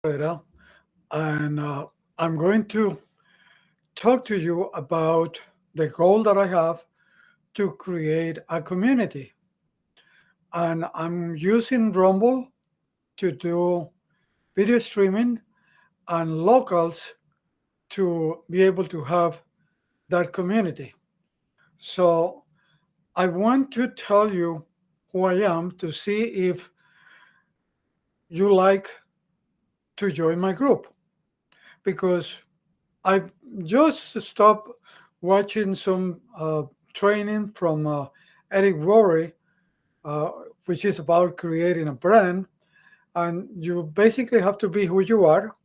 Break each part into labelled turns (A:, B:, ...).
A: Herrera, and I'm going to talk to you about the goal that I have to create a community. And I'm using Rumble to do video streaming and locals to be able to have that community. So I want to tell you who I am to see if you like to join my group because I just stopped watching some training from Eric Worre, uh, which is about creating a brand. And you basically have to be who you are,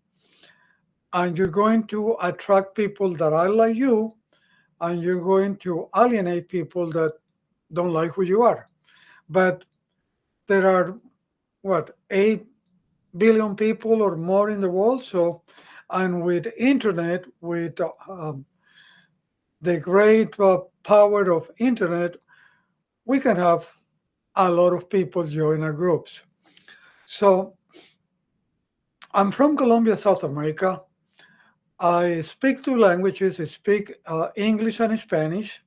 A: and you're going to attract people that are like you, and you're going to alienate people that don't like who you are. But there are, what, 8 billion people or more in the world. So, and with internet, with the great power of internet, we can have a lot of people join our groups. So I'm from Colombia, South America. I speak two languages. I speak English and Spanish,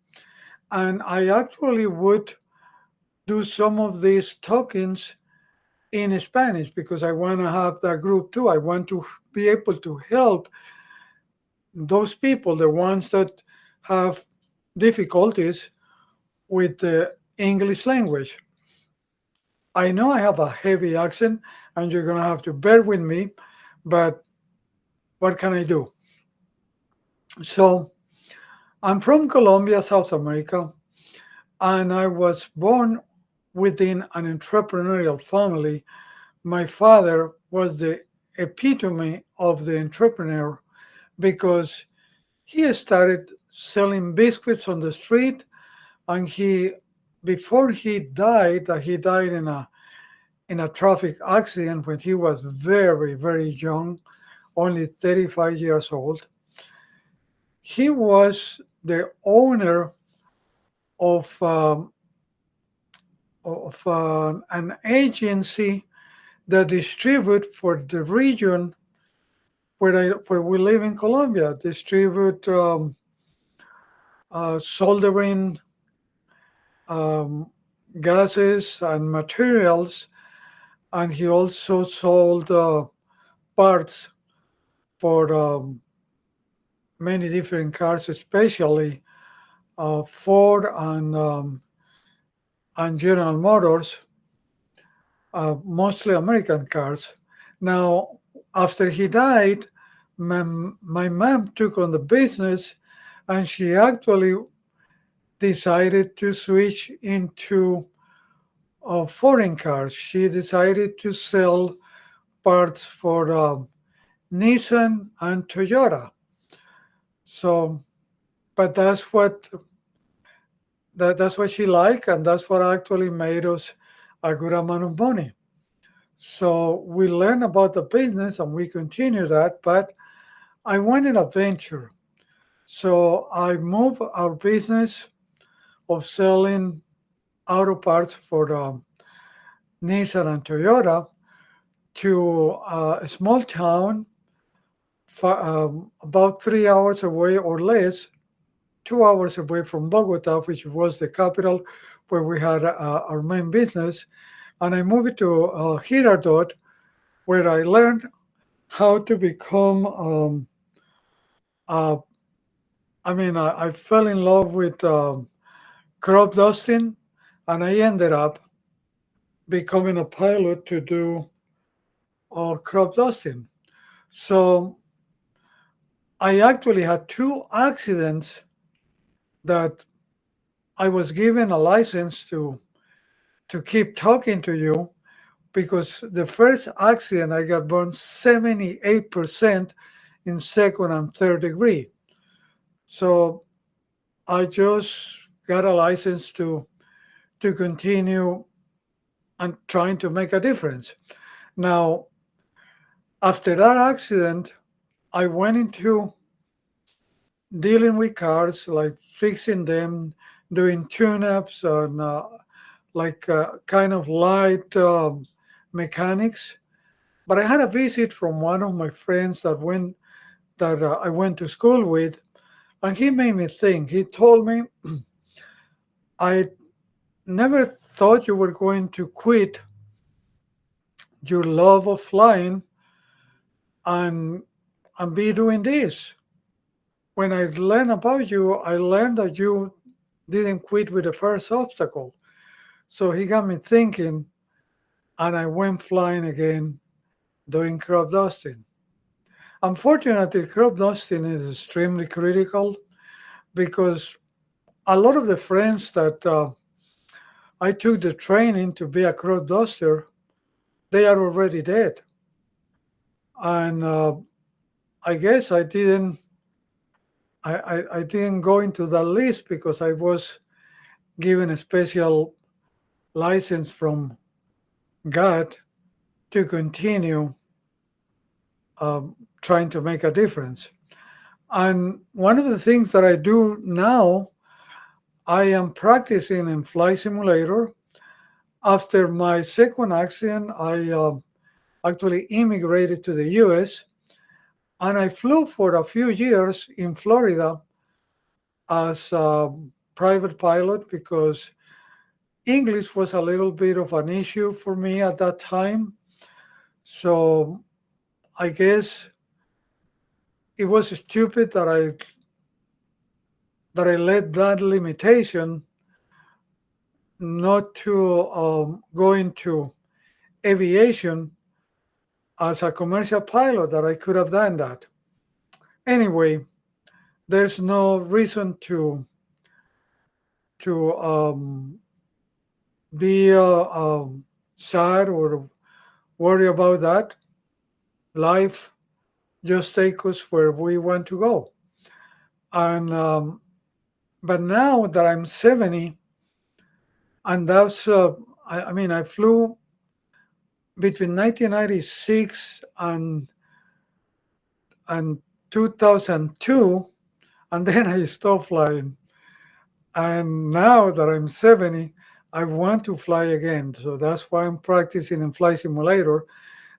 A: and I actually would do some of these talkings in Spanish because I want to have that group too. I want to be able to help those people, the ones that have difficulties with the English language. I know I have a heavy accent and you're going to have to bear with me, but what can I do? So, I'm from Colombia, South America, and I was born within an entrepreneurial family. My father was the epitome of the entrepreneur because he started selling biscuits on the street, and before he died in a traffic accident when he was very, very young, only 35 years old. He was the owner of an agency that distribute for the region where we live in Colombia, distribute soldering um, gases and materials, and he also sold parts for many different cars, especially Ford and General Motors, mostly American cars. Now, after he died, my mom took on the business, and she actually decided to switch into foreign cars. She decided to sell parts for Nissan and Toyota. So, but that's what she liked, and that's what actually made us a good amount of money. So we learn about the business and we continue that. But I wanted a venture, so I moved our business of selling auto parts for Nissan and Toyota to a small town about 3 hours away or less, 2 hours away from Bogota, which was the capital where we had our main business. And I moved to Girardot, where I learned how to become. Uh, I fell in love with crop dusting, and I ended up becoming a pilot to do crop dusting. So I actually had two accidents that I was given a license to keep talking to you because the first accident I got burned 78% in second and third degree. So I just got a license to continue and trying to make a difference. Now, after that accident, I went into dealing with cars, like fixing them, doing tune-ups, and like kind of light mechanics. But I had a visit from one of my friends that I went to school with, and he made me think. He told me, I never thought you were going to quit your love of flying and be doing this. When I learned about you, I learned that you didn't quit with the first obstacle. So he got me thinking, and I went flying again, doing crop dusting. Unfortunately, crop dusting is extremely critical because a lot of the friends that I took the training to be a crop duster, they are already dead. And I guess I didn't go into that list because I was given a special license from God to continue trying to make a difference. And one of the things that I do now, I am practicing in Flight Simulator. After my second accident, I actually immigrated to the US and I flew for a few years in Florida as a private pilot because English was a little bit of an issue for me at that time. So I guess it was stupid that I let that limitation not to go into aviation as a commercial pilot, that I could have done that. Anyway, there's no reason to be sad or worry about that. Life just takes us where we want to go. And but now that I'm 70, and that's I mean I flew between 1996 and 2002, and then I stopped flying. And now that I'm 70, I want to fly again. So that's why I'm practicing in Flight Simulator,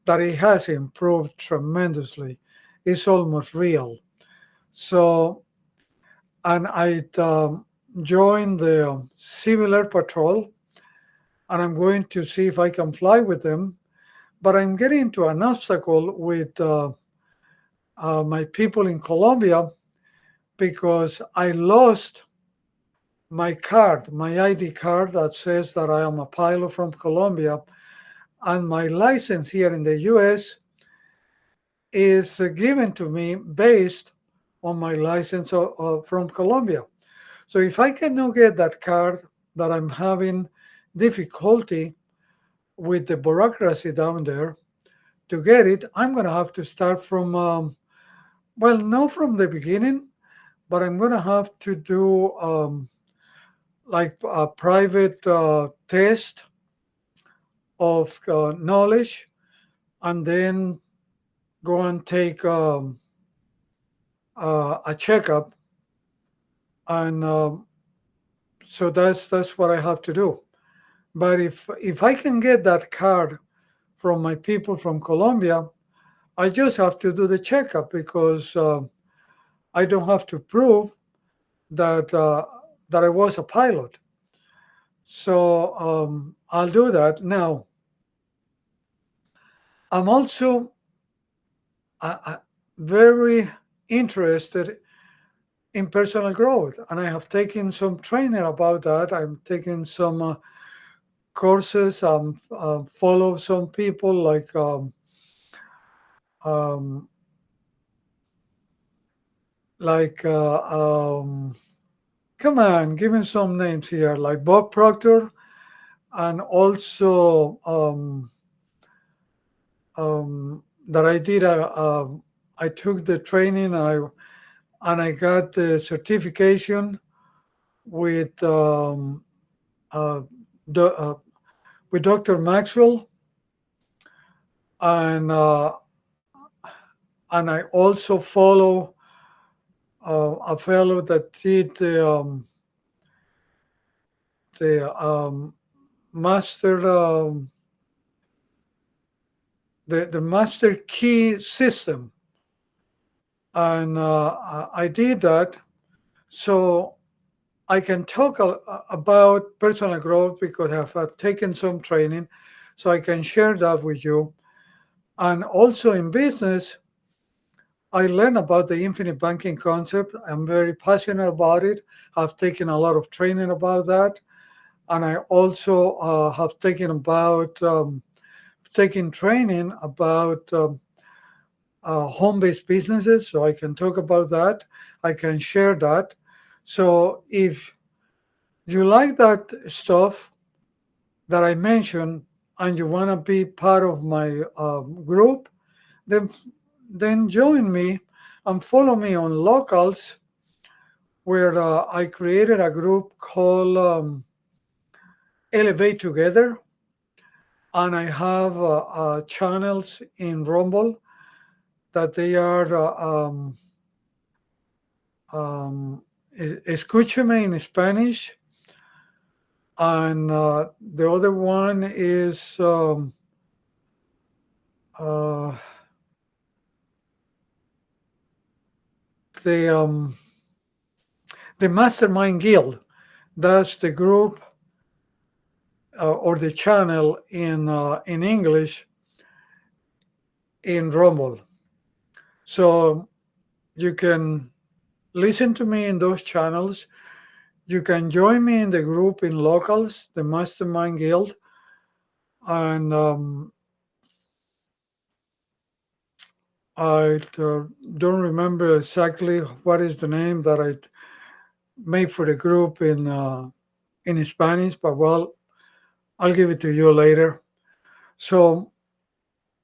A: that it has improved tremendously. It's almost real. So, and I joined the Civil Air Patrol, and I'm going to see if I can fly with them. But I'm getting into an obstacle with my people in Colombia because I lost my card, my ID card that says that I am a pilot from Colombia, and my license here in the US is given to me based on my license from Colombia. So if I cannot get that card, that I'm having difficulty with the bureaucracy down there to get it, I'm going to have to start from, well, not from the beginning, but I'm going to have to do like a private test of knowledge, and then go and take a checkup, and so that's what I have to do. But if I can get that card from my people from Colombia, I just have to do the checkup because I don't have to prove that I was a pilot. So I'll do that now. I'm also very interested in personal growth, and I have taken some training about that. I'm taking some courses. Follow some people um, like come on, give me some names here, like Bob Proctor, and also that I did I took the training, and I got the certification with uh, the, with Dr. Maxwell, and I also follow a fellow that did the master the master key system. And I did that so I can talk about personal growth because I have taken some training, so I can share that with you. And also in business, I learned about the infinite banking concept. I'm very passionate about it. I've taken a lot of training about that, and I also have taken training about home-based businesses. So I can talk about that. I can share that. So if you like that stuff that I mentioned, and you want to be part of my group, then join me and follow me on Locals, where I created a group called Elevate Together, and I have channels in Rumble that they are Escúchame in Spanish, and the other one is uh, the the Mastermind Guild. That's the group or the channel in English in Rumble. So you can listen to me in those channels. You can join me in the group in Locals, the Mastermind Guild, and I don't remember exactly what is the name that I made for the group in Spanish, but well, I'll give it to you later. So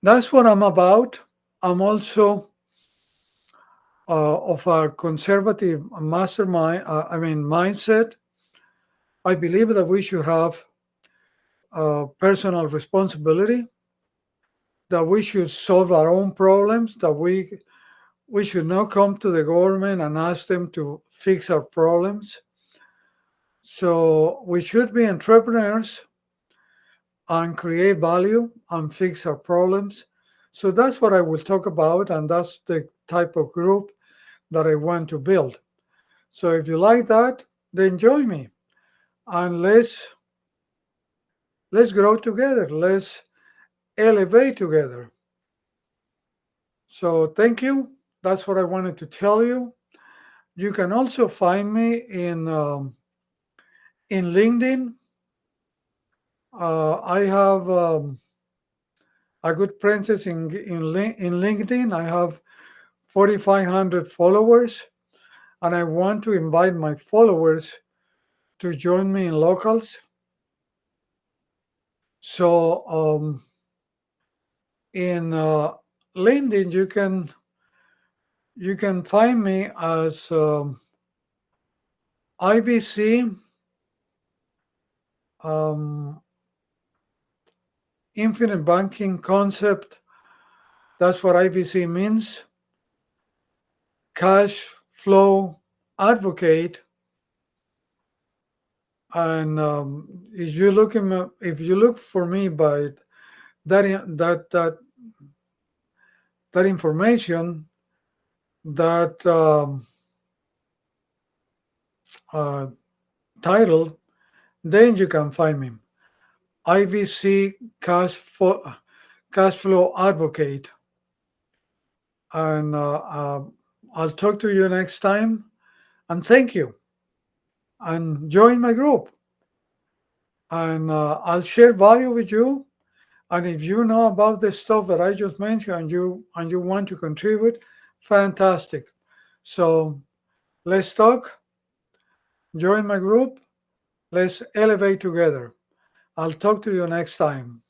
A: that's what I'm about. I'm also of a conservative mastermind, mindset. I believe that we should have personal responsibility, that we should solve our own problems, that we should not come to the government and ask them to fix our problems. So we should be entrepreneurs and create value and fix our problems. So that's what I will talk about, and that's the type of group that I want to build. So if you like that, then join me and let's grow together. Let's elevate together. So thank you. That's what I wanted to tell you. You can also find me in LinkedIn. I have a good presence in LinkedIn. I have 4,500 followers, and I want to invite my followers to join me in Locals. So in LinkedIn, you can find me as IBC um, Infinite Banking Concept. That's what IBC means. Cash Flow Advocate. And if you look for me by that information, that uh, title, then you can find me. IVC Cash Flow Advocate. And I'll talk to you next time. And thank you. And join my group. And I'll share value with you. And if you know about the stuff that I just mentioned and you want to contribute, fantastic. So let's talk. Join my group. Let's elevate together. I'll talk to you next time.